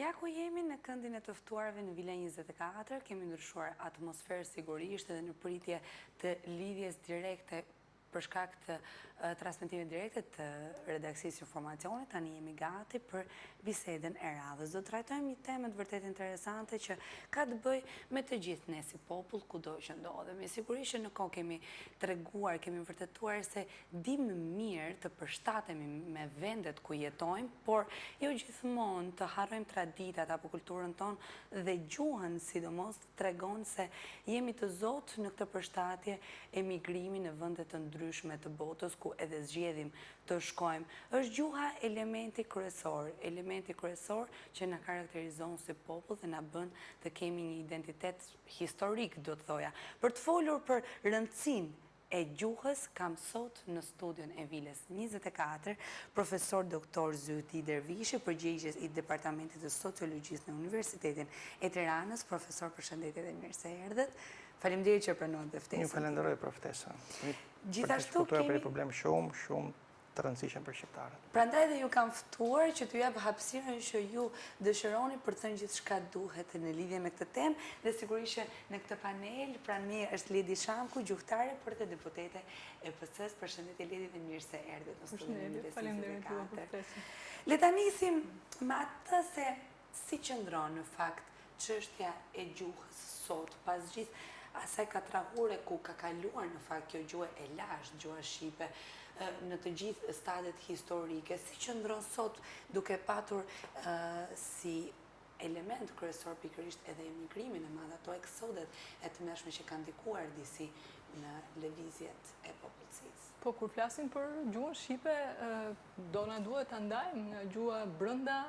Ja ku jemi në këndin e të ftuarve në Vila 24, kemi ndryshuar atmosferë sigurisht edhe në pritje të lidhjes direkte për shkak të transmetimit direkte të redaksisë informacionit. Tani jemi gati për bisedën e radhës. Do të trajtojmë një temë vërtet interesante që ka të bëjë me të gjithë ne si popull kudo që ndodhemi. Sigurisht që në kohë kemi treguar, kemi vërtetuar se dimë mirë të përshtatemi me vendet ku jetojmë, por jo gjithmonë të harrojmë traditat apo kulturën tonë dhe gjuhën, sidomos tregon se jemi të zotë në këtë përshtatje emigrimin në vende të ndryshme të botës ku edhe zgjedhim të shkojmë. Është gjuha elementi kryesor që na karakterizon si popull dhe na bën të kemi një identitet historik, do të thoja. Për të folur për rëndësinë e gjuhës, kam sot në studion e Vilës 24, profesor doktor Zyti Dervishi, përgjegjës i Departamentit të Sociologjisë në Universitetin e Tiranës. Profesor, përshëndetje dhe mirë se erdhët. Faleminderit që pranuat ftesën. Ju falenderoj për ftesën. Gjithashtu kemi për problem shumë të rëndësishëm për shqiptarët. Prandaj dhe ju kam ftuar që t'ju jap hapësirën që ju dëshironi për të thënë gjithçka duhet në lidhje me këtë temë, dhe sigurisht që në këtë panel pranë meje është Ledi Shamku, gjuhtare për të deputete e PS-s. Përshëndetje Ledi dhe mirë se erdhët në studion e Vilës 24. Le ta nisim me atë se si qëndron në fakt çështja e gjuhës sot, pas gjithë asaj katrahure ku ka kaluar në fakt kjo gjuhë e lashtë, gjuha shqipe, në të gjithë stadet historike, si qëndron sot duke patur si element kryesor pikërisht edhe emigrimin e madh, ato eksodet e të mëshme që kanë ndikuar disi në lëvizjet e popullsisë. Po, kur flasim për gjuhën shqipe, do na duhet ta ndajmë nga gjuha brenda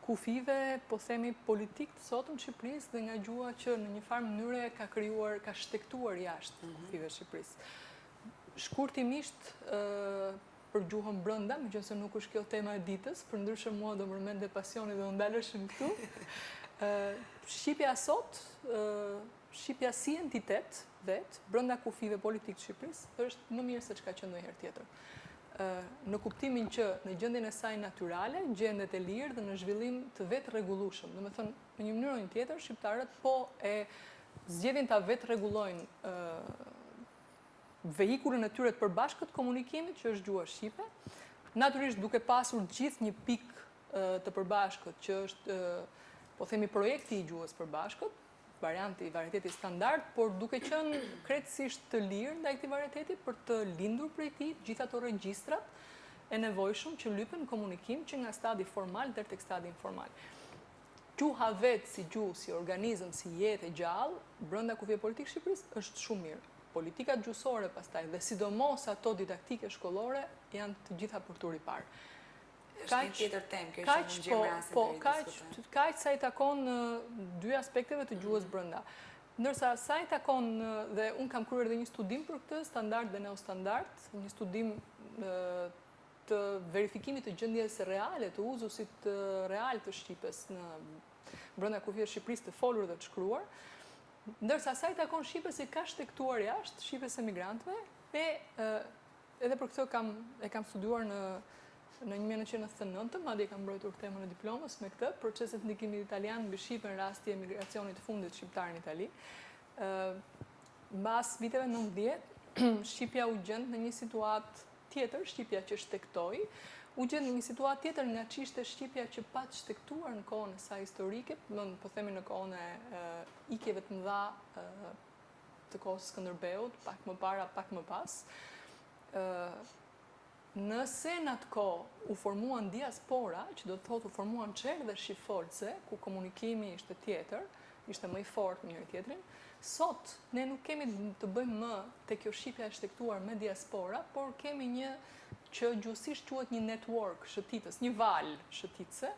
kufive, po themi politik të sotëm Shqipërisë, dhe nga gjuha që në një farë mënyre ka shtektuar jashtë kufive Shqipërisë. Shkurtimisht për gjuhën brenda, megjithëse nuk është kjo tema e ditës, përndryshe mua do më rëmende pasioni dhe ndaleshëm këtu. Shqipja sot, Shqipja si entitet vetë, brenda kufive politik të Shqipërisë, është më mirë se çka që ndonjëherë tjetër. Në kuptimin që në gjendjen e saj natyrale, gjendet e lirë dhe në zhvillim të vetë rregullueshëm. Do të thënë, në një mënyrë tjetër, shqiptarët po e zgjedhin ta vetë rregullojnë vehikullin e tyre të përbashkët komunikimit, që është gjuha shqipe, natyrisht duke pasur gjithë një pikë të përbashkët, që është, po themi, projekti i gjuhës përbashkët, varieteti standard, por duke qenë krejtësisht të lirë ndaj këtij varieteti për të lindur prej tij gjithë ato regjistrat e nevojshëm që lypen në komunikim që nga stadi formal deri tek stadi informal. Gjuha vetë si gjuhë, si organizëm, si jetë e gjallë, brenda kufive politikë Shqipërisë është shumë mirë. Politikat gjuhësore pastaj dhe sidomos ato didaktike shkollore janë të gjitha për tur i parë. Është një tjetër temë, kjo që në gjemë rase dhe diskutojmë. Kaq sa i takon dy aspekteve të gjuhës brenda. Ndërsa sa i takon, dhe unë kam kryer edhe një studim për këtë, standard dhe neostandard, një studim të verifikimit të gjendjes reale, të uzusit real të shqipes në brenda kufive Shqipërisë të folur dhe të shkruar. Ndërsa sa i takon shqipes që ka shtektuar jashtë, shqipes emigrantëve, edhe për këtë e kam studiuar në 1999, madje kam mbrojtur temën e diplomës me këtë, proceset ndikimit italian mbi Shqipën rasti e emigracionit të fundit shqiptar në Itali. Mbas viteve 90, Shqipja u gjend në një situatë tjetër, Shqipja që shtektoi, u gjend në një situatë tjetër nga ç'ishte Shqipja që pa të shtektuar në kohën e saj historike, po themi në kohën e ikjeve të mëdha të kohës Skënderbeut, pak më para, pak më pas. Nëse në atë kohë u formuan diaspora, që do të thotë u formuan çerë dhe shqifolce, ku komunikimi ishte tjetër, ishte më i fortë me njëri tjetrin, sot ne nuk kemi të bëjmë më te kjo Shqipja e shtektuar me diaspora, por kemi një që gjuhësisht quhet një network shëtitës, një valë shëtitëse,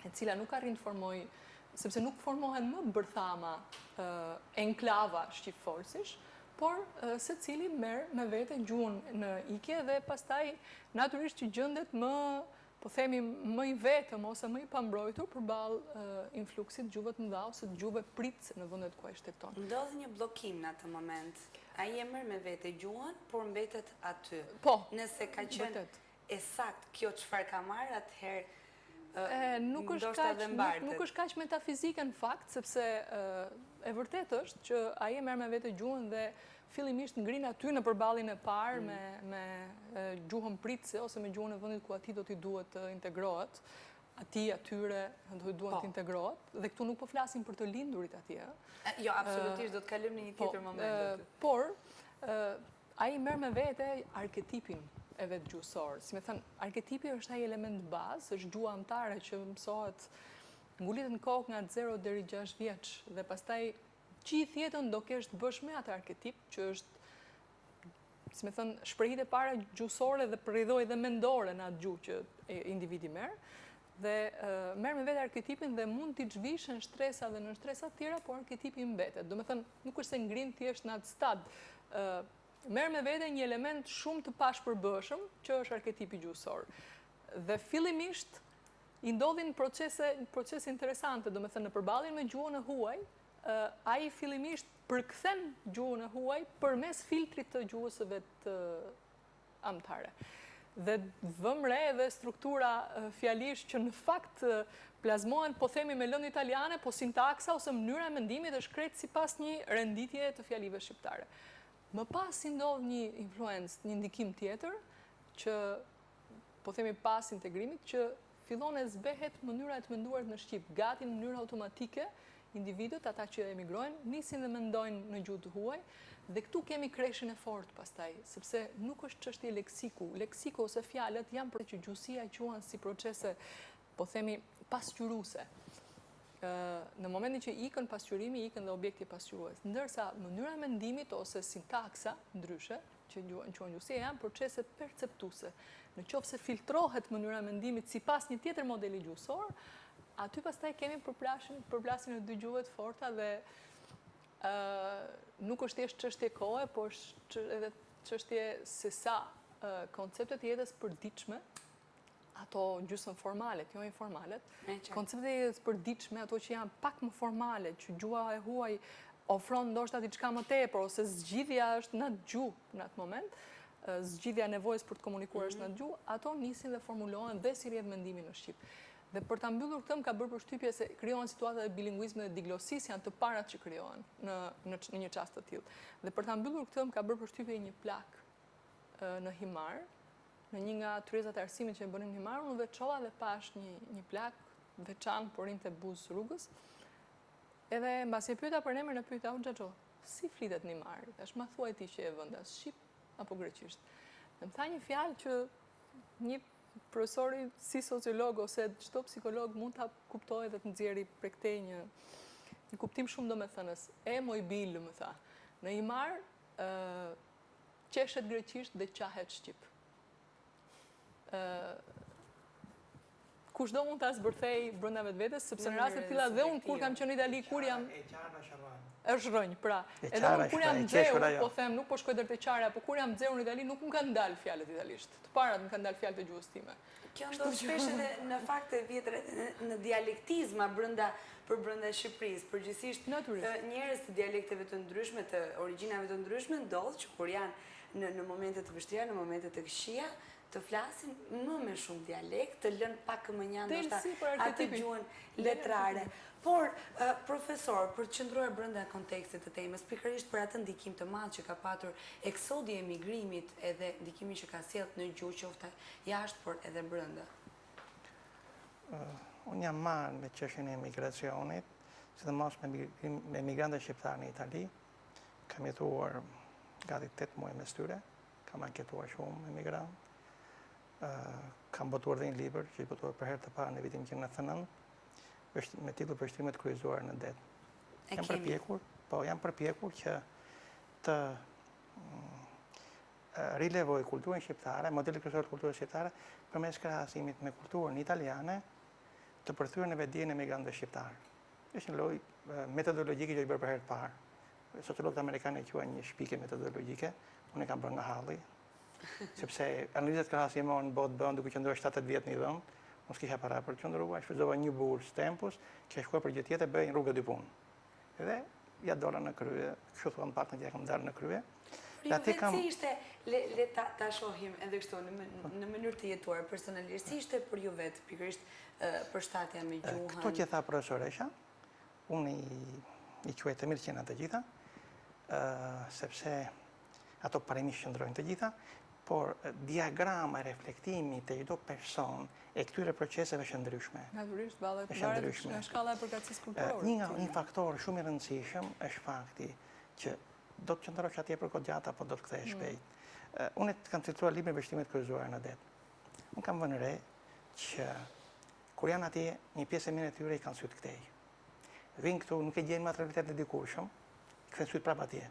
e cila nuk arrin të formojë, sepse nuk formohen më bërthama enklava shqipfolcish, por secili merr me vete gjuhën në ikje dhe pastaj natyrisht që gjendet më, po themi, më i vetëm ose më i pambrojtur përballë influksit gjuhëve të mëdha ose të gjuhëve pritëse në vendet ku ai shtekton. Ndodh një bllokim në atë moment. Ai e merr me vete gjuhën, por mbetet aty. Po. Nëse ka qenë e sakt kjo çfarë ka marrë, atëherë Nuk është kaq metafizike në fakt, sepse e vërtet është që ai e merr me vete gjuhën dhe fillimisht ngrin aty në përballjen e parë me gjuhën pritse ose me gjuhën e vendit ku atij do t'i duhet të integrohet, atyre duhet të integrohet, dhe këtu nuk po flasim për të lindurit atje. Jo, absolutisht, do të kalojmë në një tjetër moment. Por, ai merr me vete arketipin e vetë gjuhësor. Si me thënë, arketipi është ai element bazë, është gjuha anëtare që mësohet, ngulitet në kokë nga 0 deri 6 vjeç, dhe pastaj gjithë jetën do kesh të bësh me atë arketip, që është, si me thënë, shprehjet e para gjuhësore dhe përridhoj dhe mendore në atë gjuhë që individi merr, dhe merr me vete arketipin dhe mund t'i zhvishën shtresa dhe në shtresa të tjera, por arketipi mbetet. Do me thënë, nuk është se ngrin thjesht në atë stad. Merr me vete një element shumë të pashpërbëshëm, që është arketipi gjuhësor. Dhe fillimisht i ndodhin procese interesante, do me thënë, në përballjen me gjuhën e huaj, ai fillimisht përkthen gjuhën e huaj përmes filtrit të gjuhës së vet anëtare. Dhe vëm re edhe struktura fjalish që në fakt plazmohen, po themi me lëndë italiane, po sintaksa ose mënyra e mendimit është krejt sipas një renditje të fjalive shqiptare. Më pas i ndodh një influencë, një ndikim tjetër, që po themi pas integrimit, që fillon e zbehet mënyra e të menduar në Shqip, gati në mënyrë automatike, individët, ata që emigrojnë, nisin dhe mendojnë në gjuhë të huaj, dhe këtu kemi kreshën e fortë pastaj, sepse nuk është çështje leksiku. Leksiku ose fjalët janë për që gjuhësia quhen si procese, po themi, pasqyruese. Në momentin që ikën pasqyrimi, ikën dhe objekti pasqyrues. Ndërsa mënyra e mendimit ose sintaksa, ndryshe, që quhen gjuhësia, janë procese perceptuese. Në qoftë se filtrohet mënyra e mendimit sipas një tjetër modeli gjuhësor, aty pastaj kemi përplasjen e dy gjuhëve të forta dhe nuk është thjesht çështje kohe, por edhe çështje se sa konceptet e jetës përditshme, ato gjysmë formalet, jo informalet, konceptet e jetës përditshme, ato që janë pak më formale, që gjuha e huaj ofron ndoshta diçka më tepër, ose zgjidhja është në atë gjuhë në atë moment, zgjidhja e nevojës për të komunikuar është në atë gjuhë, ato nisin dhe formulohen dhe si rrjedh mendimi në shqip. Dhe për ta mbyllur këtë, më ka bërë përshtypje se krijohen situata e bilingvizmit dhe diglosis janë të parat që krijohen në një çast të tillë. Dhe për ta mbyllur këtë, më ka bërë përshtypje një plak në Himar, në një nga tryezat e arsimit që e bënin në Himar, unë veçova dhe pash një plak veçantë por rinte buzë rrugës. Edhe mbasi e pyeta për emrin, e pyeta unë xhaxho, si flitet në Himar? Tash ma thuaj ti që e vendas shqip apo greqisht. Më tha një fjalë që një profesori si sociolog ose çdo psikolog mund ta kuptojë dhe të nxjerrë prej këtej një kuptim shumë domethënës. E moj bil, më tha. Në Himar qeshet greqisht dhe qahet shqip. Kushdo mund ta zbërthej brenda vetvetes, sepse në raste të tilla dhe unë kur kam qenë në Itali, kur jam është rrënjë, pra. Edhe unë kur jam nxehur, po them, nuk po shkoj deri te qarja, po kur jam nxehur në Itali nuk më kanë dalë fjalët italisht. Të parat më kanë dalë fjalët e gjuhës time. Kjo ndodh shpesh edhe në fakt të vjetre në dialektizma brenda Shqipërisë. Përgjithsisht njerëz të dialekteve të ndryshme, të origjinave të ndryshme ndodh që kur janë në momente të vështira, në momente të këqija, të flasin më me shumë dialekt, të lënë pak më një ndoshta atë gjuhën letrare. Por, profesor, për të qëndruar brenda kontekstit të temës, pikërisht për atë ndikim të madh që ka patur eksodi e emigrimit edhe ndikimi që ka sjellë në gjuhë qoftë jashtë, por edhe brenda. Unë jam marrë me çështjen e emigracionit, sidomos me emigrantët shqiptarë në Itali. Kam jetuar gati 8 muaj mes tyre, kam anketuar shumë emigrantë. Kam botuar dhe një libër që i botuar për herë të parë në vitin 1999, me titull Përshtrimet kryqëzuar në det. Jam përpjekur që të rilevoj kulturën shqiptare, modelin kryesor të kulturës shqiptare, përmes krahasimit me kulturën italiane, të përthyer në vetdijen e emigrantëve shqiptarë. Është një lloj metodologjike që i bërë për herë të parë. Sociologët amerikanë e quajnë një shpikje metodologjike, unë e kam bërë nga halli, sepse analizat krahasimore në botë bëhen duke qëndruar 7-8 vjet në një vend. Mos kisha para për të qëndruar, shfrytëzova një bursë Tempus, që shkuar për gjë tjetër, bëj rrugë dy punë. Edhe ja dola në krye, kështu thon partner që kam dalë në krye. Për ju vetë si ishte, le ta shohim edhe kështu në mënyrë të jetuar personalisht, si ishte për ju vetë, pikërisht përshtatja me gjuhën? Këto që tha profesoresha, unë i quaj të mirë qena të gjitha, sepse ato parimisht qëndrojnë të gjitha, por diagrama e reflektimi të çdo person e këtyre proceseve është ndryshme. Natyrisht, varet nga shkalla e përgatësisë kulturore. Një faktor shumë i rëndësishëm është fakti që do të qëndrosh atje për kohë gjatë apo do të kthehesh shpejt. Unë kam cilësuar librin Vështrimet kryesore në det. Unë kam vënë re që kur janë atje, një pjesë e mirë e tyre i kanë syt këtej. Vinë këtu, nuk e gjejnë materialitet të dikurshëm, kthejnë syt prapë atje.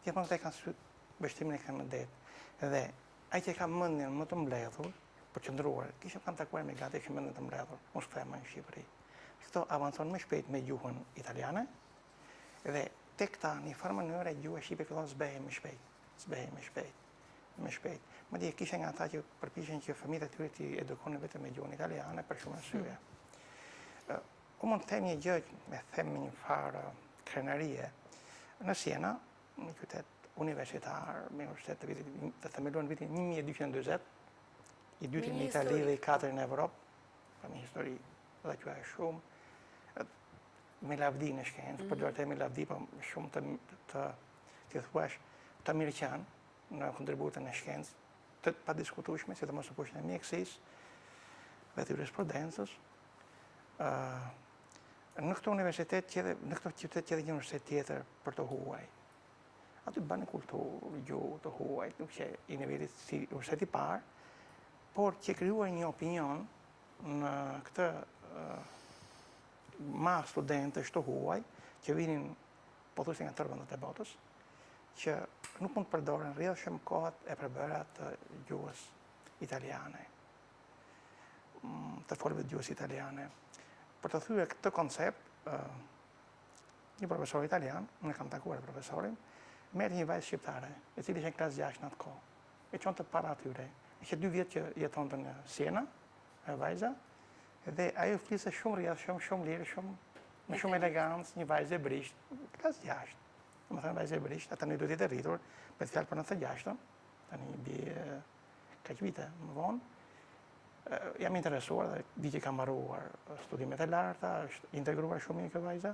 Gjithmonë këta kanë syt vështrimin e kanë në det. Dhe ai që ka mendjen më të mbledhur për qëndruar, kam takuar me gati që mendjen të mbledhur, unë shkthema në Shqipëri. Këto avancon më shpejt me gjuhën italiane dhe tek ta një farë mënyrë gjuha shqipe fillon zbehej më shpejt. Madje kisha nga ata që përpiqen që fëmijët e tyre t'i edukonin vetëm me gjuhën italiane për shumë arsye. Unë mund të them një gjë, me them një farë krenarie. Në Siena, një qytet universitar, me universitet të themeluar në vitin 1240, i dyti në Itali dhe i katërin në Evropë, ka një histori dhe që e shumë, me lavdi në shkencë, për duart e me lavdi, po shumë të thuash të amerikan në kontributën e shkencë, të pa diskutueshme, si të mos të pushën e mjekësisë dhe të jurisprudencës. Në këto universitet, në këto qytet që edhe një universitet tjetër për të huaj. Aty bënë kulturë, gjuhë të huaj, nuk që i nivellit si universiteti parë, por që krijuar një opinion në këtë ma studentësh të huaj, që vinin pothuajse nga tërë vendet e botës, që nuk mund të përdoren rrjedhshëm kohët e përbëra të gjuhës italiane, të folëve të gjuhës italiane. Për të thyer këtë koncept, një profesor italian, unë kam takuar profesorin, merë një vajzë shqiptare, e cili ishte në klasë 6 në atë kohë. E qonte para atyre. Ishte 2 vjetë që jetonte në Siena, e vajza, dhe ajo fliste shumë rrjedhshëm, shumë lirë, me shumë elegancë, një vajzë e brisht, klasë 6. Më thënë vajzë e brisht, ata në duhet jetë rritur, me të fjalë për 96, tani bie kaq vite më vonë. Jam interesuar dhe di që kam mbaruar studimet e larta, është integruar shumë mirë kjo vajza,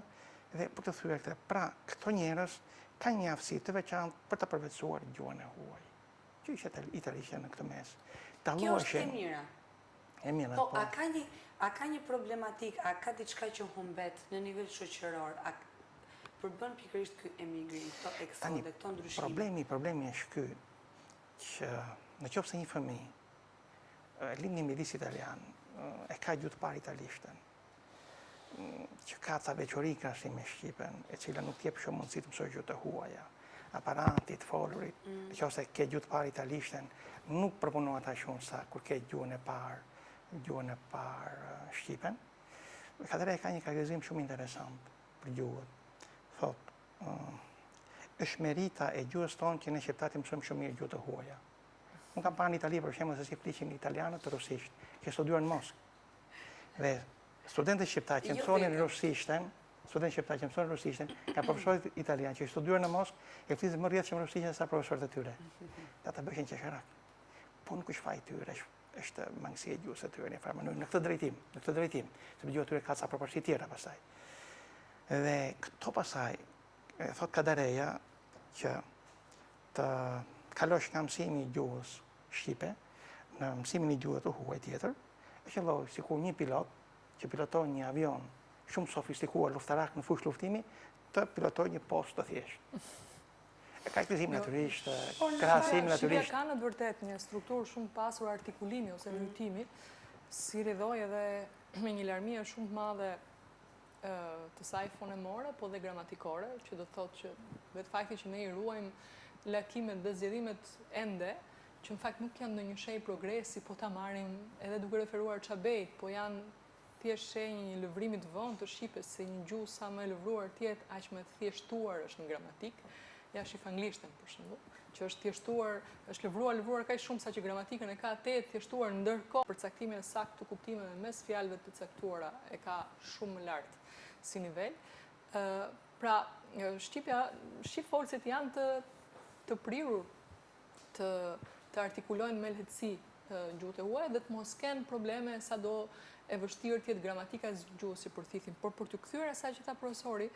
dhe për të thyer këtë, pra këto njerëz ka një aftësi të veçantë për të përvetësuar gjuhën e huaj. Që ishte italishtja në këtë mes. Kjo është e mira. E mira. Po, a ka një problematik, a ka diçka që humbet në nivel shoqëror, a përbën pikërisht ky emigrim, këto eksode, këto ndryshime? Problemi është ky, që në qoftë se një fëmijë lind në midis italian, e ka gjuhë të parë italishtën, që ka ca veçori krahasim me shqipen, e cila nuk jep shumë mundësi të mësojë gjuhë të huaja, aparatit, folurit, nëse ke gjuhë të parë italishtën, nuk përpunohet aq shumë sa kur ke gjuhën e parë shqipen. Katëre ka një karakterizim shumë interesant për gjuhët. Thot, është merita e gjuhës tonë që ne shqiptarët mësojmë shumë mirë gjuhë të huaja. Unë kam parë në Itali, për shembull, se si fliqin italianët të rusisht, që studiuar në Moskë. Dhe studentët shqiptarë që mësonin rusishtën, ka profesorët italianë që studiuar në Moskë, e flisin më rrjedhshëm rusishtën se profesorët e tyre. Ata bëhen qesharak. Po nuk është faji tyre, është mangësia e gjuhës së tyre në farë mënyrë, në këtë drejtim, sepse gjuha e tyre ka ca përparësi tjera pastaj. Dhe këto pastaj thot Kadareja që të kalosh nga mësimi i gjuhës shqipe në mësimin i gjuhës të huaj tjetër, është lloj sikur një pilot që piloton një avion shumë sofistikuar luftarak në fushë luftimi, të pilotojë një post të thjeshtë. E ka këtëzim natyrisht, krahasim natyrisht. Shqipja ka në të vërtet një strukturë shumë pasur artikulimi ose lujtimi, si rridhoj edhe me një larmie shumë madhe të saj fonemore, po dhe gramatikore, që do të thotë që vetë fakti që ne i ruajmë lakimet dhe zgjedhimet ende, që në fakt nuk janë në një shej progresi, po ta marrim edhe duke referuar Çabejt, po janë thjesht shenjë një lëvrimi të vënd të shqipes, se një gjuhë sa më e lëvruar tjetë, aq më thjeshtuar është në gramatik, ja shif anglishtën për shembull, që është thjeshtuar, është lëvruar kaq shumë sa që gramatikën e ka thjeshtuar, ndërkohë përcaktimin e saktë të kuptimeve mes fjalëve të caktuara e ka shumë më lart si nivel. Pra, shqip folësit janë të prirur të artikulojnë me lehtësi gjuhët e huaj dhe të mos kenë probleme sado e vështirë tjetë gramatika e gjuhës si përthithin. Por për të kthyer asaj që tha profesori,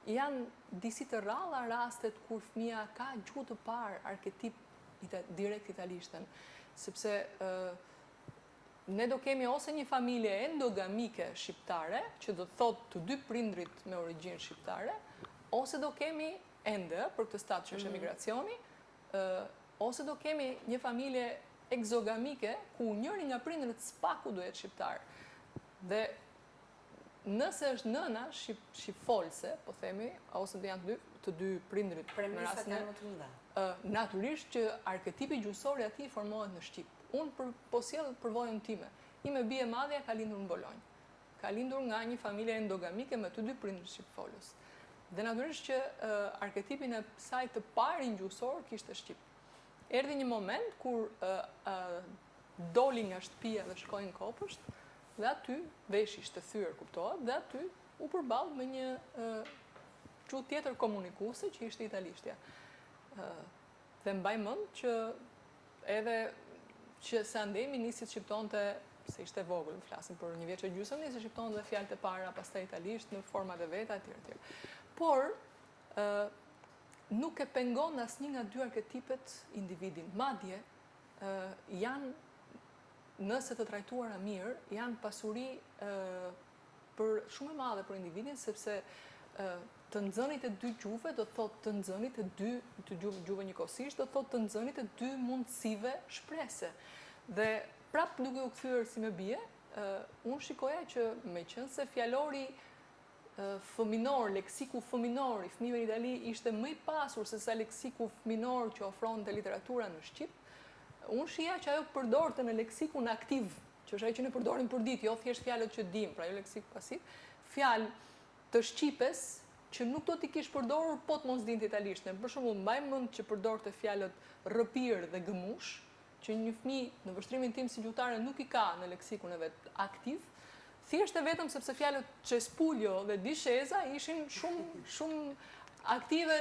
janë disi të rralla rastet kur fëmia ka gjuhë të parë arketip direkt italishten, sepse ne do kemi ose një familje endogamike shqiptare, që do të thotë të dy prindrit me origjinë shqiptare, ose do kemi ende, për këtë stad që është emigracioni, ose do kemi një familje exogamike, ku njëri nga prindrit s'paku do jetë shqiptar. Dhe nëse është nëna shqipfolse, po themi, ose do janë të dy prindrit në rastin e natyrisht që arketipi gjuhësor i atij formohet në Shqip. Unë po sjell përvojën time. Ime bie madhja ka lindur në Bolonjë. Ka lindur nga një familje endogamike me të dy prindër shqipfolës. Dhe natyrisht që arketipin e saj të parin gjuhësor kishte Shqip. Erdhi një moment kur doli nga shtëpia dhe shkoi në kopësht, dhe aty veshi ishte thyer, kuptohet, dhe aty u përball me një gjuhë tjetër komunikuese që ishte italishtja. Dhe mbaj mend që edhe që se andemi nisi të shqiptonte, se ishte vogël, flasim për një vjeç e gjysmë, nisi shqiptonte dhe fjalët e para, pastaj italisht në format e veta etj. Por nuk e pengon asnjë nga dy arketipet individin. Madje janë, nëse të trajtuara mirë, janë pasuri për shumë e madhe për individin, sepse të nxënit e dy gjuhëve do të thotë të nxënit e dy të gjuhëve njëkohësisht, do të thotë të nxënit e dy mundësive shprese. Dhe prap duke u kthyer si më bie, unë shikoja që meqense fjalori fëminor, leksiku fëminor i fëmijëve në Itali ishte më i pasur se sa leksiku fëminor që ofronte literatura në Shqip, unë shija që ajo përdorte në leksikun aktiv, që është ajo që ne përdorim për ditë, jo thjesht fjalët që dim, pra jo leksik pasiv, fjalë të shqipes që nuk do t'i kish përdorur po të mos dinte italisht. Për shembull, mbaj mend që përdorte fjalët rrëpir dhe gëmush, që një fëmijë në vështrimin tim si gjuhëtare nuk i ka në leksikun e vet aktiv, thjesht e vetëm sepse fjalët cespuljo dhe discesa ishin shumë aktive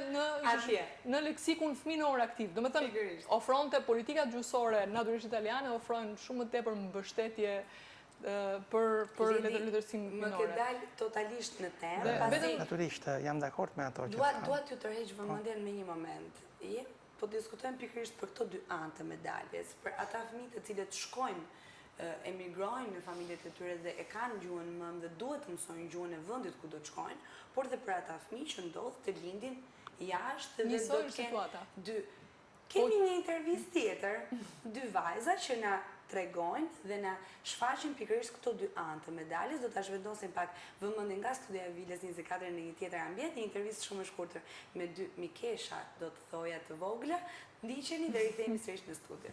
në leksikun fëminor aktiv. Domethënë, ofronte politikat gjuhësore natyrisht italiane ofrojnë shumë më tepër mbështetje për letërsinë minore. Më ke dalë totalisht në temë. Natyrisht, jam dakord me ato që Dua t'ju tërheq vëmendjen me një moment. Po diskutojmë pikërisht për këto dy anë të medaljes, për ata fëmijë të cilët shkojnë, emigrojnë në familjet e tyre dhe e kanë gjuhën mend dhe duhet të mësojnë gjuhën e vendit ku do të shkojnë, por dhe për ata fëmijë që ndodh të lindin jashtë dhe do të kenë Kemi një intervistë tjetër, dy vajza që na tregojnë dhe na shfaqin pikërisht këto dy anë të medaljes. Do ta zhvendosim pak vëmendjen nga studia e Vilës 24 në një tjetër ambient, një intervistë shumë e shkurtër me dy mikesha, do të thoja të vogla. Ndiqeni dhe rikthehemi sërish në studio.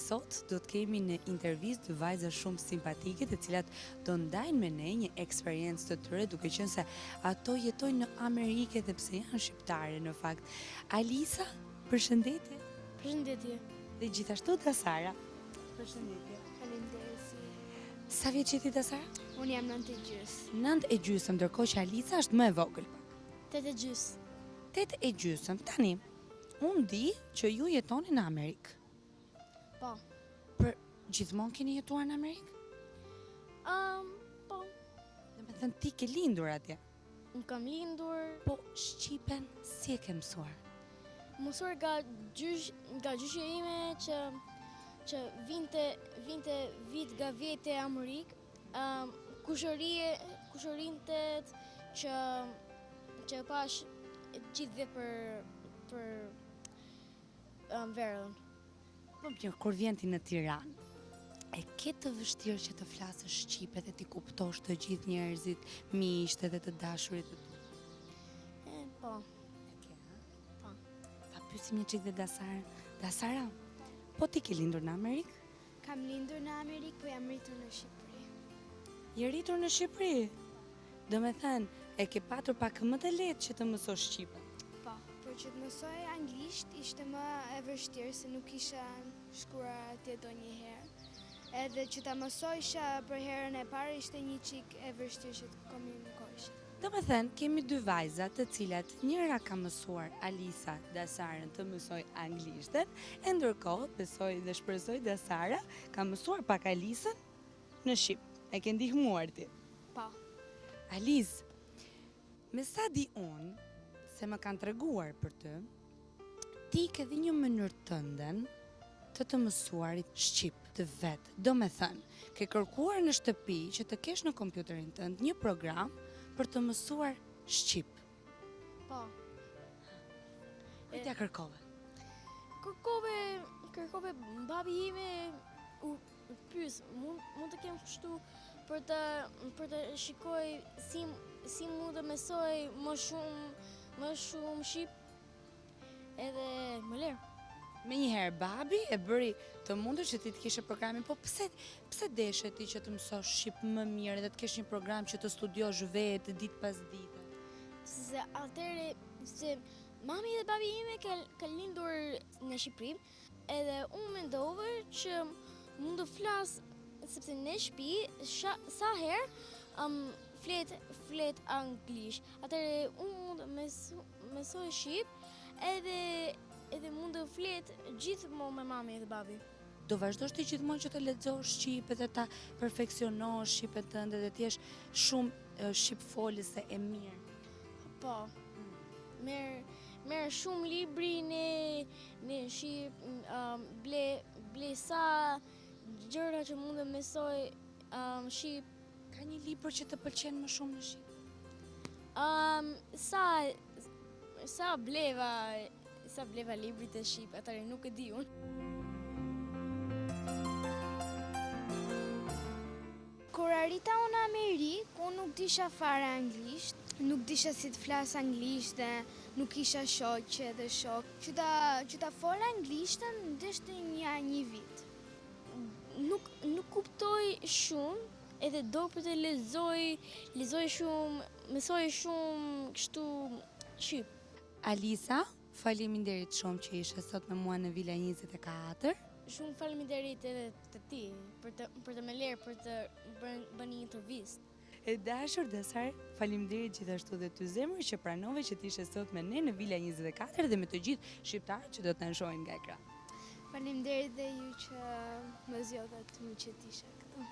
Sot do të kemi në intervistë dy vajza shumë simpatike, të cilat do ndajnë me ne një eksperiencë të tyre, duke qenë se ato jetojnë në Amerikë dhe pse janë shqiptare në fakt. Alisa, përshëndetje. Përshëndetje. Dhe gjithashtu Dasara. Përshëndetje. Faleminderit. Sa vjeç je ti Dasara? Unë jam 9 e gjys. 9 e gjysmë, ndërkohë që Alisa është më e vogël. 8 e gjys. 8 e gjysmë. Tani, unë di që ju jetoni në Amerikë. Po. Për gjithmonë keni jetuar në Amerikë? Po. Dhe me thënë ti ke lindur atje? Unë kam lindur. Po, Shqipen si e ke mësuar? Mësuar nga gjyshja ime që vinte vit nga vete Amerikë, kushërintet që pash gjithve për verën. Po mirë, kur vjen ti në Tiranë, e ke të vështirë që të flasësh shqipe dhe ti kuptosh të gjithë njerëzit, miqtë dhe të dashurit të tu? Po. E ke, ha? Po. Ta pyesim një çik dhe Dasara, po ti ke lindur në Amerikë? Kam lindur në Amerikë, po jam rritur në Shqipëri. Je rritur në Shqipëri? Do me thënë, e ke patur pak më të lehtë që të mësosh shqipe? Po, për që të mësoj anglisht ishte më e vështirë se nuk isha shkuar atje donjëherë. Edhe që ta mësojsha për herën e parë ishte një qik e vështirë që të komunikojsha. Do me thënë, kemi dy vajza të cilat njëra ka mësuar Alisa Dasarën të mësoj anglishten, e ndërkohë, besoj dhe shpresoj Dasara ka mësuar pak Alisën në Shqip. E ke ndihmuar ti? Po. Alis, me sa di unë, se më kanë treguar për të, ti ke dhe një mënyrë tënden të mësuarit Shqip të vetë. Do me thënë, ke kërkuar në shtëpi që të kesh në kompjuterin tënd një program për të mësuar Shqip. Po. Kujtja kërkove? Kërkove babi ime u pyes, mund të kem kështu për të shikoj si mund të mësoj më shumë Shqip edhe më lirë. Me njëherë babi e bëri të mundur që ti të kishe programin, po pse deshe ti që të mësosh Shqip më mirë dhe të kesh një program që të studiosh vetë ditë pas dite? Se atëre, se mami dhe babi ime ka lindur në Shqipëri, edhe unë mendova që mund të flas, sepse në shtëpi sa herë flet anglisht. Atëre unë mund të mësoj Shqip edhe mund të flet gjithmonë me mami dhe babi. Do vazhdosh ti gjithmonë që të lexosh Shqip dhe ta perfeksionosh Shqipen tënde dhe të jesh shumë shqipfolëse e mirë. Po. Merr shumë libri në Shqip, ble sa gjëra që mund të mësoj Shqip. Ka një libër që të pëlqen më shumë në Shqip? Sa bleva librit e Shqip, atëre nuk e di unë. Kur arrita unë në Amerikë, unë nuk disha fare anglisht, nuk disha si të flas anglisht dhe nuk isha shoqe dhe shok. Që ta fol anglishtën ndeshte një vit. Nuk kuptoj shumë, edhe do për të lexoj shumë, mësoj shumë kështu Shqip. Alisa, faleminderit shumë që ishe sot me mua në Vila 24. Shumë faleminderit edhe të ti për të më lirë për të bërë një intervistë. E dashur Dasar, faleminderit gjithashtu dhe ty zemër që pranove që t'ishe sot me ne në Vila 24 dhe me të gjithë shqiptarët që do të na shohin nga ekran. Faleminderit dhe ju që më zgjodhat më që t'isha këtu.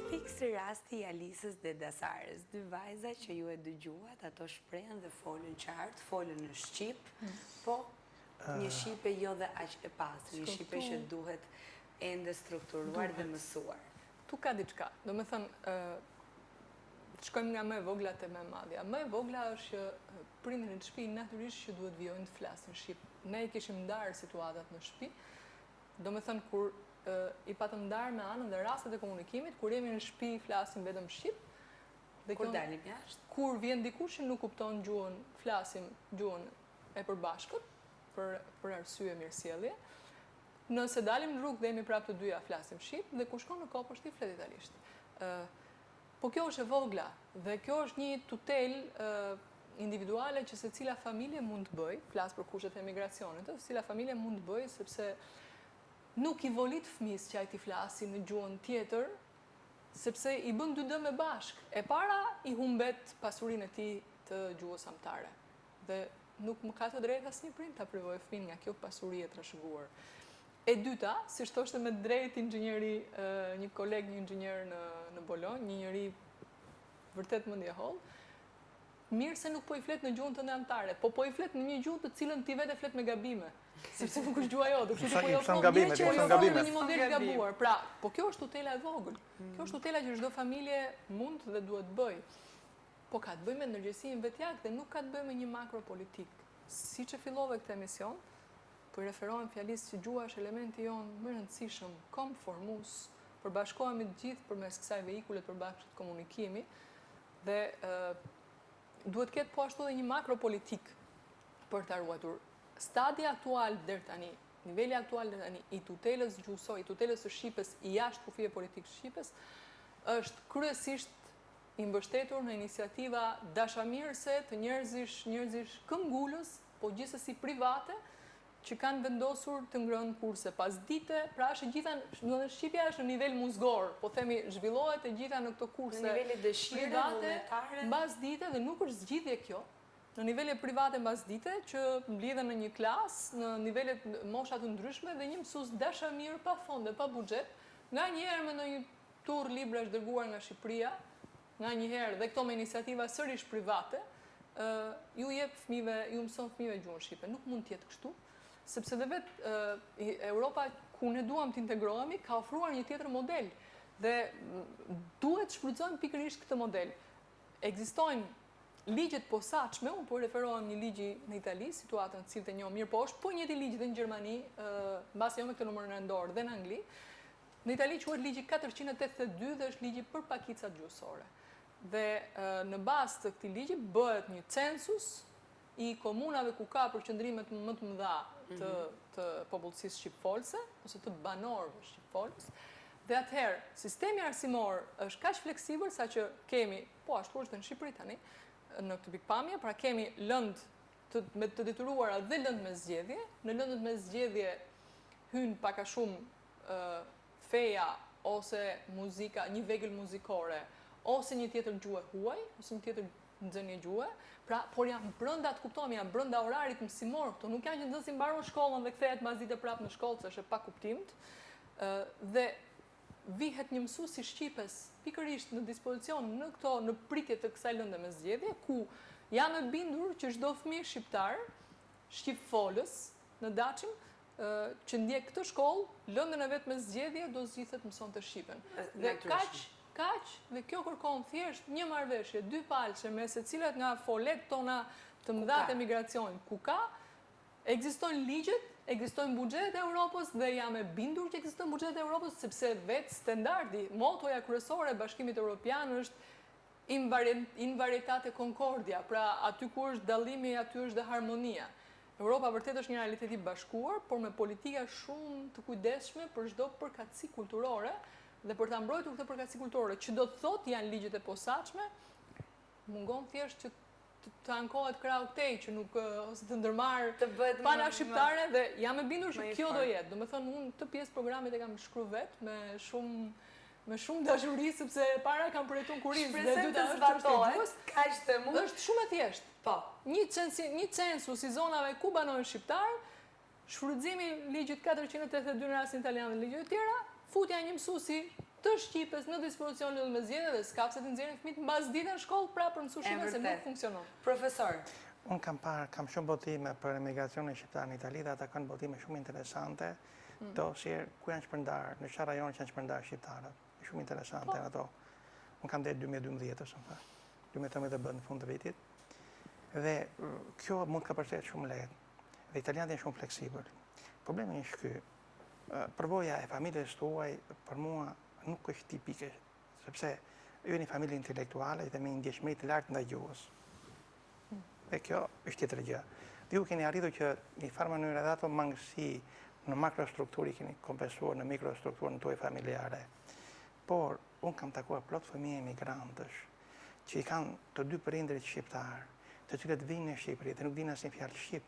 Fiks rasti i Alisës dhe Dasarës, dy vajza që ju e dëgjuat, ato shprehen dhe folën qartë, folën në Shqip, po një Shqipe jo dhe aq e pastër, një Shqipe që duhet ende strukturuar dhe mësuar. Tu ka diçka, do me thënë, shkojmë nga më e vogla te më e madhja. Më e vogla është që prindërit në shtëpi natyrisht që duhet vijojnë të flasin Shqip. Ne i kishim ndarë situatat në shtëpi, do me thënë kur i patëm ndarë me anën dhe rastet e komunikimit, kur jemi në shtëpi flasim vetëm Shqip. Kur dalim jashtë? Kur vjen dikush që nuk kupton gjuhën, flasim gjuhën e përbashkët, për arsye mirësjellje. Nëse dalim në rrugë dhe jemi prapë të dyja flasim Shqip, dhe kur shkon në kopësht i flet italisht. Po kjo është e vogla, dhe kjo është një tutel individuale që se cila familje mund të bëj, flas për kushtet e emigracionit, se cila familje mund të bëj, sepse nuk i volit fëmis që ajti flasi në gjuhën tjetër, sepse i bën dy dëme bashk. E para i humbet pasurin e ti të gjuhës amtare. Dhe nuk më ka të drejt asnjë prind ta privojë fëmin nga kjo pasuri e trashëguar. E dyta, si thoshte me drejt inxhinieri, një koleg, një inxhinier në Bolonjë, një njeri vërtet mendjeholl, mirë se nuk po i flet në gjuhën tënde amtare, po i flet në një gjuhë të cilën ti vetë flet me gabime. Sepse nuk është gjuha jote, kështu që po jo në një model gabuar. Pra, po kjo është tutela e vogël. Kjo është tutela që çdo familje mund dhe duhet bëj. Po ka të bëjë me ndërgjegjësinë vetjak dhe nuk ka të bëjë me një makropolitik. Siç e fillove këtë emision, po i referohem fjalisë që gjuha është elementi jonë më i rëndësishëm, kom formues, përbashkohemi të gjithë përmes kësaj veikule të përbashkët komunikimi dhe duhet ketë po ashtu edhe një makropolitik për ta ruajtur. Stadi aktual deri tani niveli aktual i tutelës gjusore, i tutelës së Shqipës i jashtë kufive politikë Shqipës, është kryesisht i mbështetur në iniciativa dashamirëse të njerëzish këmbgulës, po gjithsesi private, që kanë vendosur të ngrënë kurse pasdite, pra është gjitha, në Shqipja është në nivel muzgor, po themi zhvillohet e gjitha në këto kurse në nivele dëshire, vullnetare, mbasdite, dhe nuk është zgjidhje kjo, në nivele private mbasdite, që mblidhen në një klas, në nivelet moshat të ndryshme, dhe një mësues dashamir pa fonde, pa buxhet, nga njëherë me ndonjë tur librash dërguar nga Shqipëria, nga njëherë dhe këto me iniciativa sërish private, ju mëson fëmijëve gjuhën shqipe. Nuk mund të jetë kështu, sepse dhe vetë Europa, ku ne duam të integrohemi, ka ofruar një tjetër model, dhe duhet shfrytëzojmë pikërisht këtë model. Ekzistojnë ligjet posaçme, unë po referohem një ligji në Itali, situatën cilë të njohë mirë, po është po njëti ligj dhe në Gjermani, mbasi jo me këtë numër nëndor, dhe në Angli. Në Itali quhet ligji 482 dhe është ligji për pakicat gjusore. Dhe në bazë të këtij ligji bëhet një census i komunave ku ka përqendrimet më të mëdha të popullsisë shqipfolse, ose të banorëve shqipfolës. Dhe atëherë, sistemi arsimor është kaq fleksibël sa që kemi, po ashtu është në Shqipëri tani, në këtë pikpamje, pra kemi lëndë me të detyruara dhe lëndë me zgjedhje. Në lëndët me zgjedhje hyn pak a shumë feja ose muzika, një vegël muzikore, ose një tjetër gjuhë huaj, ose një tjetër nxënje gjuhë, por janë brenda, të kuptojmë, janë brenda orarit mësimor, këto nuk janë që nxënësi mbaron shkollën dhe kthehet mbasdite prapë në shkollë, se është pa kuptimt. Dhe vihet një mësues i Shqipës pikërisht në dispozicion në pritje të kësaj lënde me zgjedhje, ku jam e bindur që çdo fëmijë shqiptar, shqipfolës në Daçim, që ndjek këtë shkollë, lëndën e vet me zgjedhje do zgjidhet mëson të shqipen. Dhe kaq, dhe kjo kërkon thjesht një marrëveshje, dy palçe me secilat nga folet tona të mëdha të emigracionit, ku ka, ekzistojnë ligjet, ekzistojnë buxhetet e Europës, dhe jam e bindur që ekzistojnë buxhetet e Europës, sepse vetë standardi, motoja kryesore e Bashkimit Evropian është invaritate concordia, pra aty ku është dallimi, aty është dhe harmonia. Europa vërtet është një realitet i bashkuar, por me politika shumë të kujdesshme për çdo përkatësi kulturore, dhe për ta mbrojtur këtë përkatësi kulturore, që do të thotë janë ligjet e posaçme, mungon thjesht që të ankohet krau këtej, që nuk ose të ndërmarr pana shqiptare, dhe jam e bindur që kjo do jetë. Do me thënë, unë këtë pjesë programit e kam shkruar vetë me shumë dashuri, sepse para kam përjetuar kurizë, dhe dyta është shumë e thjeshtë. Po. Një census i zonave ku banojnë shqiptarë, shfrytëzimi ligjit 482 në rastin italian dhe ligjet e tjera, futja një mësuesi të Shqipës në dispozicion lëndë me zgjedhje dhe s'ka pse të nxjerrin fëmijët mbasdite në shkollë pra për mësues shqipe se nuk funksionon. Profesor, unë kam shumë botime për emigracionin shqiptar në Itali dhe ata kanë botime shumë interesante, dosje ku janë shpërndarë, në çfarë rajon janë shpërndarë shqiptarët. Shumë interesante ato. Unë kam dhënë 2012 ose më 2013 bën në fund të vitit. Dhe kjo mund të ka përsëritur shumë lehtë. Dhe italianët janë shumë fleksibël. Problemi është ky. Përvoja e familjes tuaj për mua nuk është tipike, sepse ju jeni familje intelektuale dhe me një ndjeshmëri të lartë ndaj gjuhës. Dhe kjo është tjetër gjë. Dhe ju keni arritur që në farë mënyrë edhe ato mangësi në makrostrukturë i keni kompensuar në mikrostrukturën tuaj familjare. Por unë kam takuar plot fëmijë emigrantësh që i kanë të dy prindrit shqiptar, të cilët vinë në Shqipëri dhe nuk dinë asnjë fjalë shqip.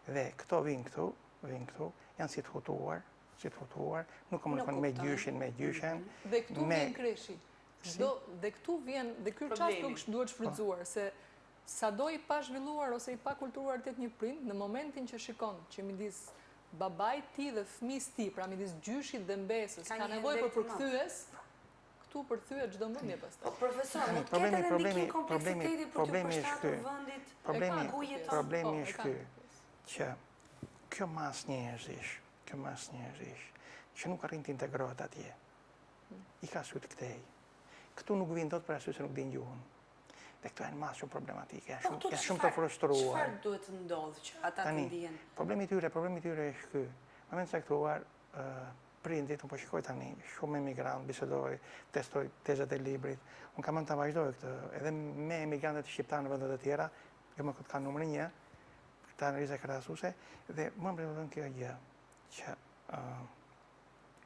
Dhe këto vinë këtu, janë si të hutuar, nuk komunikojnë me gjyshen. Dhe këtu vjen kreshi. Dhe këtu vjen, dhe ky çast duhet shfrytzuar, se sado i pa zhvilluar ose i pa kulturuar të një prind, në momentin që shikon që midis babait ti dhe fëmis ti, pra midis gjyshit dhe mbesës, ka nevojë për përkthyes, këtu përthyet çdo mendje pastaj. Po profesor, nuk ketë edhe ndikim kompleksiteti për të përshtatur vendit e problemi është ky, që kjo mas njerëzish, që nuk arrin të integrohet atje, i ka syt këtej. Këtu nuk vinë dot për arsye se nuk dinë gjuhën. Dhe këto janë masë shumë problematike, janë shumë të frustruar. Çfarë duhet të ndodhë që ata të ndihen? Problemi i tyre është ky. Në moment caktuar, prindit, unë po shikoj tani, shumë emigrant, bisedoj, testoj tezat e librit. Unë kam mund ta vazhdoj këtë, edhe me emigrantët shqiptarë në vendet e tjera, jo më këtë kanë numër 1, të analiza krahasuese dhe më përballon kjo gjë që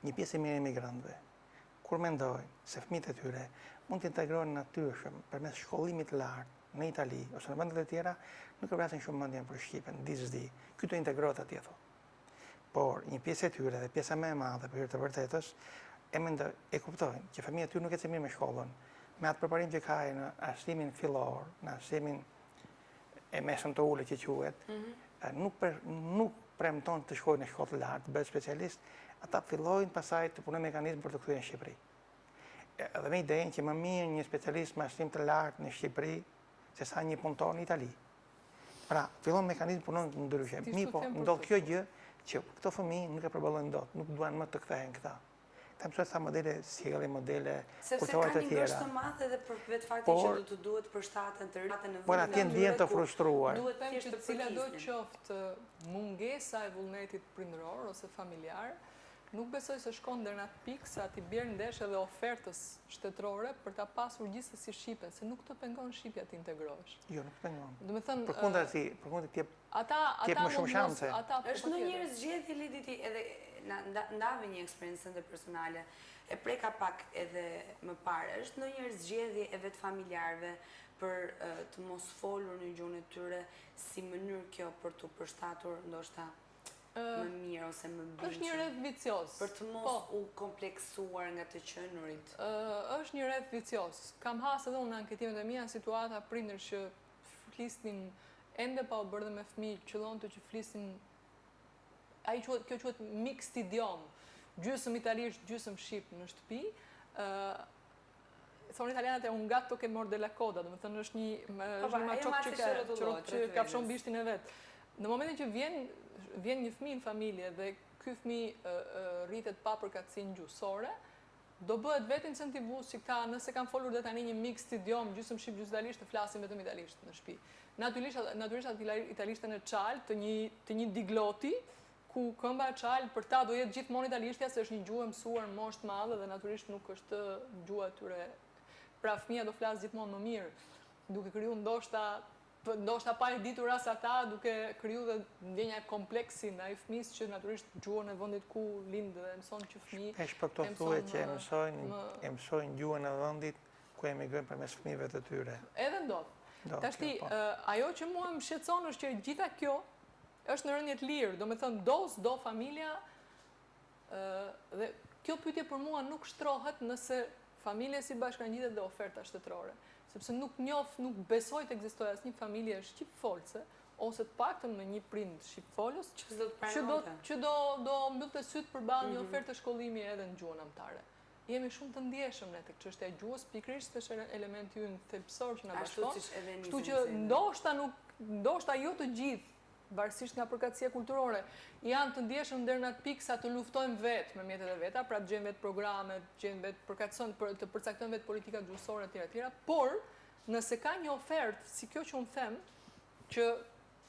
një pjesë e mirë e emigrantëve kur mendojnë se fëmijët e tyre mund të integrohen natyrshëm përmes shkollimit të lartë në Itali ose në vendet e tjera, nuk e vrasin shumë mendjen për Shqipen, disdi. Ky do integrohet atje thonë. Por një pjesë e tyre dhe pjesa më e madhe për hir të vërtetës e kuptojnë që fëmijët e tyre nuk ecën mirë me shkollën, me atë përparim që ka në arsimin fillor, në arsimin e mesëm të ulët që quhet, nuk premton të shkojnë në shkollë të lartë, të bëhet specialist, ata fillojnë pasaj të punojnë mekanizëm për të kthyer në Shqipëri. Dhe me idenë që më mirë një specialist me arsim të lartë në Shqipëri se sa një punëtor në Itali. Pra, fillon mekanizëm punon ndryshe. Po, ndodh kjo gjë që këto fëmijë nuk e përballojnë dot, nuk duan më të kthehen këta. Ta mësoj sa modele sjellje, modele kulturore të tjera. Sepse ka një grosht të madh edhe për vetë faktin që do të duhet përshtaten të rritë në por atje ndjen të frustruar. Duhet them thjesht që të cila do përkisnin. qoftë mungesa e vullnetit prindëror ose familjar, nuk besoj se shkon deri në atë pikë sa ti bjerë ndesh edhe ofertës shtetërore për ta pasur gjithsesi shqipen, se nuk të pengon shqipja të integrohesh. Jo, nuk pengon. Do të thënë Përkundër të jep ata më shumë shanse. Është ndonjëherë zgjedhje lidhi ti edhe ndave një eksperiencë ende personale. E preka pak edhe më parë. Është ndonjëherë zgjedhje e vetë familjarëve për të mos folur në gjuhën e tyre si mënyrë kjo për të përshtatur ndoshta më mirë ose më bindshëm. Është një rreth vicioz. Për të mos u kompleksuar nga të qenurit. Është një rreth vicioz. Kam hasë edhe unë në anketimet e mia situata prindër që flisnin ende pa u bërë dhe me fëmijë, qëllonte që flisnin kjo quhet mixed idiom, gjysmë italisht, gjysmë shqip në shtëpi. Thonë italianët e un gatto che morde la coda, do të thënë është një maçok që kafshon bishtin e vet. Në momentin që vjen një fëmijë në familje dhe ky fëmijë rritet pa përkatësinë gjuhësore, do bëhet vetë incentivues që këta nëse kanë folur dhe tani një mixed idiom, gjysmë shqip, gjysmë italisht, të flasin vetëm italisht në shtëpi. Natyrisht italishten e çalt të një digloti, ku këmba e çalt për ta do jetë gjithmonë italishtja, se është një gjuhë e mësuar në moshë të madhe dhe natyrisht nuk është gjuha e tyre. Pra fëmia do flas gjithmonë më mirë, duke kriju ndoshta pa e ditur as ata, duke kriju dhe ndjenja kompleksin ndaj fëmisë që natyrisht gjuhën e vendit ku lind dhe mëson që fëmijë. Pesh për këto thuhet që e mësojnë gjuhën e vendit ku emigrojnë përmes fëmijëve të tyre. Edhe ndodh. Tashti, ajo që mua më shqetëson është që gjitha kjo është në rënje të lirë, do me thënë do familja, dhe kjo pyetje për mua nuk shtrohet nëse familja si bashkangjitet dhe oferta shtetërore. Sepse nuk besoj të ekzistojë asnjë familje shqipfolse, ose të paktën me një prind shqipfolës, që do mbyllte syt përballë një ofertë shkollimi edhe në gjuhën anëtare. Jemi shumë të ndjeshëm ne tek çështja e gjuhës, pikërisht është elementi ynë thelbësor që na bashkon. Kështu që ndoshta jo të gjithë, varësisht nga përkatësia kulturore, janë të ndjeshëm deri në atë pikë sa të luftojmë vetë me mjetet e veta, pra të gjejmë vetë programe, të përcaktojmë vetë politika gjuhësore etj. Por nëse ka një ofertë si kjo që unë them, që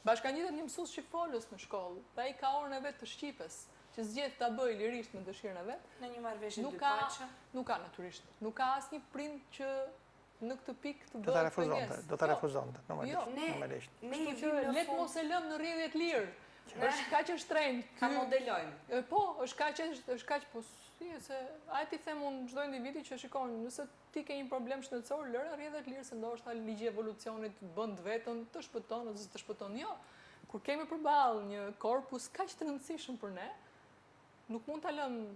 bashkangjitet një mësues shqipfolës në shkollë, dhe ai ka orën e vet të shqipes, që zgjedh ta bëjë lirisht me dëshirën e vet, në një marrëveshje dypaqe, nuk ka natyrisht. Nuk ka asnjë prind që në këtë pikë të bëhet pengesë. Do ta refuzonte, normalisht. Le të mos e lëmë në rrjedhje të lirë. Është kaq e shtrenjtë. Ta modelojmë. Po, është kaq po se ai ti them unë çdo individi që shikon, nëse ti ke një problem shëndetësor, lëre rrjedhje të lirë se ndoshta ligji i evolucionit bën vetën të shpëton ose të shpëton jo. Kur kemi përballë një korpus kaq të rëndësishëm për ne, nuk mund ta lëmë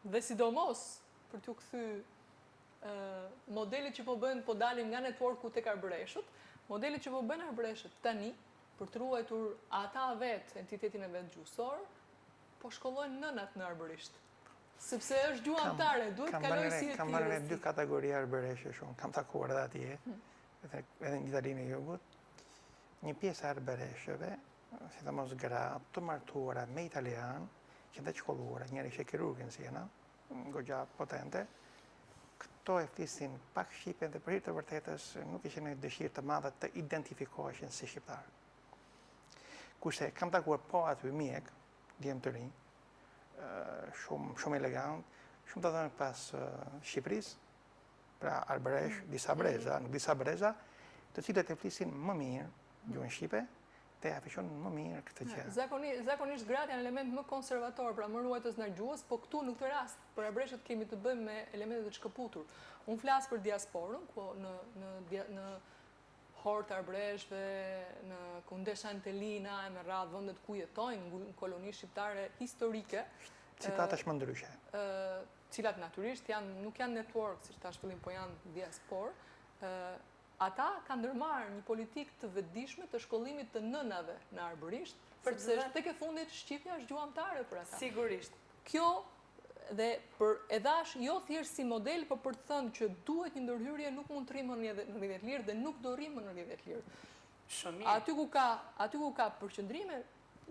dhe sidomos për t'u kthy modelet që po dalim nga networku tek arbreshët, modelet që po bëjnë arbreshët tani për të ruajtur ata vetë entitetin e vetë gjuhësor, po shkollojnë nënat në arbërisht. Sepse është gjuhë anëtare, duhet kaloj si e Kam marrë dy kategori arbëreshesh unë, kam takuar edhe atje, edhe në Italinë e Jugut, një pjesë e arbëreshëve, sidomos gra të martuara me italian, që të shkolluara, njëri ishte kirurgën si jena, goxha potente, këto e flisin pak shqipen dhe për hir të vërtetës nuk ishin në dëshirë të madhe të identifikoheshin si shqiptar. Kurse kam takuar po aty mjek, djemë të rinj, shumë elegant, shumë të dhënë pas Shqipërisë, pra arbëresh, disa breza, të cilët e flisin më mirë gjuhën shqipe, te afishon më mirë këtë gjë. Zakonisht gratë janë element më konservator, pra më ruajtës në gjuhës, po këtu në këtë rast, për abreshët kemi të bëjmë me elementet të shkëputur. Unë flasë për diasporën, ku në Hort Arbreshve, në Kundeshan Telina, e me radhë vëndet ku jetojnë, në koloni shqiptare historike. Citata shmë ndryshe. Cilat naturisht nuk janë network, si që ta shpillim, po janë diasporë. Ata kanë ndërmarrë një politikë të vetëdijshme të shkollimit të nënave në arbërisht, përse tek e fundit shqipja është gjuhë amtare për ata. Sigurisht. Kjo dhe për edash jo thjesht si model, por për të thënë që duhet një ndërhyrje nuk mund të rrimë në 10 lirë dhe nuk do rrimë në 10 lirë. Shumë mirë. Aty ku ka përqendrime,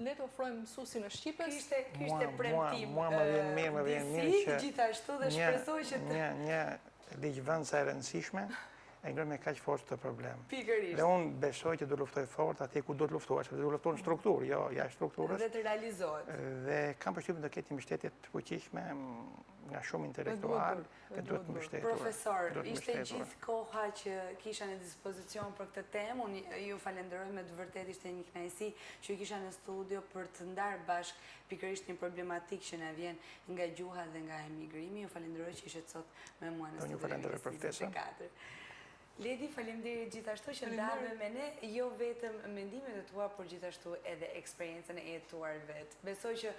le të ofrojmë mësuesin e shqipes. Ky ishte premtim. Mua më vjen mirë që gjithashtu dhe shpresoj që një ligjvëndëse e rëndësishme e ngrën me kaq forcë të problem. Pikërisht. Dhe unë besoj që do luftoj fort atje ku do të luftohesh, do luftoj në strukturë, jo jashtë strukturës. Dhe të realizohet. Dhe kam përshtypjen të ketë një mbështetje të fuqishme nga shumë intelektual, që duhet mbështetur. Profesor, ishte gjithë koha që kisha në dispozicion për këtë temë. Unë ju falenderoj, me të vërtet ishte një kënaqësi që ju kisha në studio për të ndarë bashk pikërisht një problematik që na vjen nga gjuha dhe nga emigrimi. Ju falenderoj që ishte sot me mua në studio. Unë falenderoj për ftesën. Ledi, faleminderit gjithashtu që ndave me ne, jo vetëm mendimet e tua, por gjithashtu edhe eksperiencën e jetuar vetë. Besoj që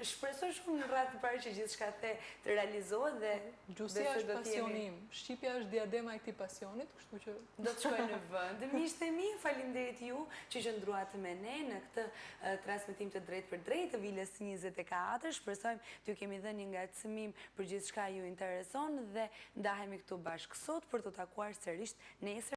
shpresoj shumë në radhë të parë që gjithçka the të realizohet dhe gjuhësia është pasionim. Shqipja është diadema e këtij pasionit, kështu që do të shkoj në vend. Miqtë e mi, faleminderit ju që qëndruat me ne në këtë transmetim të drejtë për drejtë të Vilës 24. Shpresojmë t'ju kemi dhënë një ngacmim për gjithçka ju intereson dhe ndahemi këtu bashkë sot për të takuar sërish nesër.